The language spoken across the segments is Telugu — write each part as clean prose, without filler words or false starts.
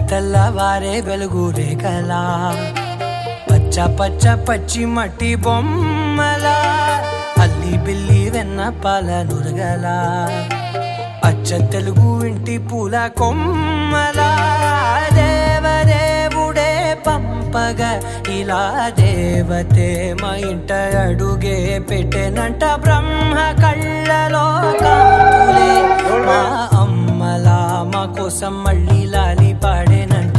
తెల్లవారే వెలుగు రేఖలా పచ్చ పచ్చ పచ్చి మట్టి బొమ్మలా అల్లి బిల్లి వెన్న పాల నురగలా అచ్చ తెలుగు ఇంటి పూల కొమ్మలా దేవదేవుడే పంపగా ఇలా దేవతే మా ఇంట అడుగే పెట్టెనంట బ్రహ్మ కళ్ళలో కాంతులే మా అమ్మలా మా కోసం మళ్ళీ లాలి పాడేనంట.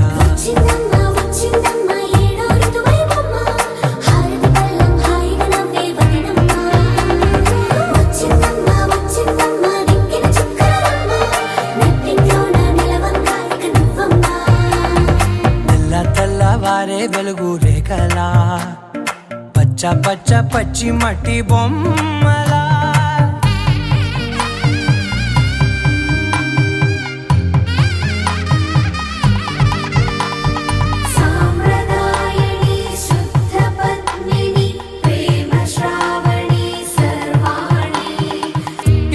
తెల్లవారే వెలుగు రేఖలా పచ్చ పచ్చ పచ్చి మట్టి బొమ్మలా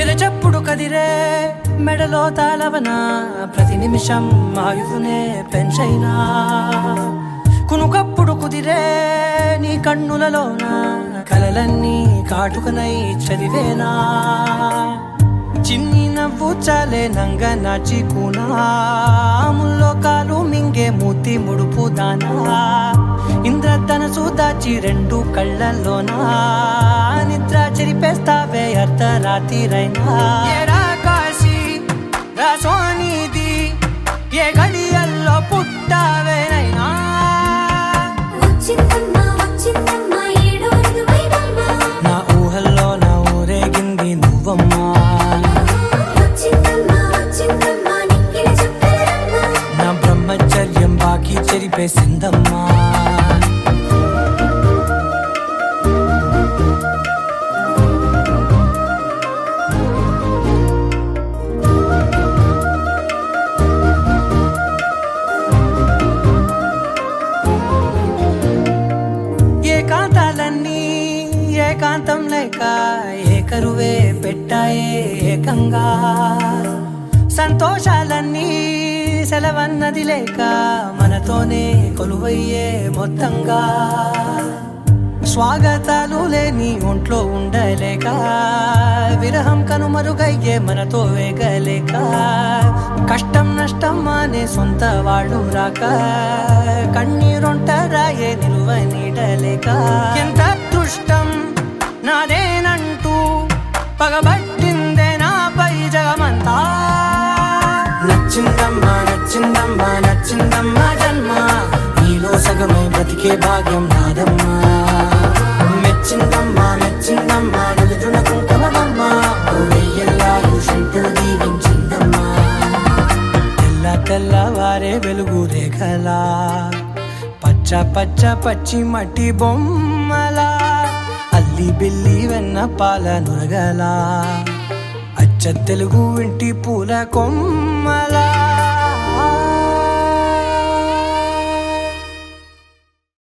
ఎరచప్పుడు కదిరే మెడలో తాళవన ప్రతి నిమిషం ఆయుధునే పెంచైనా కునుకప్పుడు కుదిరే నీ కన్నులలోన కలలన్నీ కాటుకనై చదివేనా చిన్ని నవ్వు చాలే నంగ నాచి కూనాముల్లో కాలు మింగే మూతి ముడుపు దానా ఇంద్రధనసు దాచి రెండు కళ్ళల్లోనా నిద్ర చెరిపేస్తావే అర్ధరాత్రిరైనా కాశీ రాసోనిది ఏ గడియల్లో పుట్టావేనైనా నా ఊహల్లో నా ఊరేగింది నువ్వమ్మా నా బ్రహ్మచర్యం బాకీ చెరిపేసిందమ్మా. ఏకాంతాలన్నీ ఏకాంతం లేక ఏకరువే పెట్టాయే ఏకంగా సంతోషాలన్నీ సెలవన్నది లేక మనతోనే కొలువయ్యే మొత్తంగా స్వాగతాలు లేని ఒంట్లో ఉండలేక విరహం కనుమరుగయ్యే మనతో వేగలేక కష్టం నష్టం అనే సొంత వాళ్ళు రాక కన్నీరొంటరాయే నిలువ నీడలేక ఎంత అదృష్టం నాదేనంటూ పగబట్టిందే నాపై జగమంతా నచ్చిందమ్మా నచ్చిందమ్మా నచ్చిందమ్మా జన్మ నీలో సగమై బ్రతికే భాగ్యం నాదమ్మా మెచ్చిందమ్మా మెచ్చిందమ్మా నిలుతున్న కుంకుమమ్మా వెయ్యల్లాలు శంకరు దీవించిందమ్మా. తెల్లవారే వెలుగు రేఖలా పచ్చ పచ్చ పచ్చి మట్టి బొమ్మలా అల్లి బిల్లి వెన్న పాల నురగలా అచ్చ తెలుగు ఇంటి పూల కొమ్మలా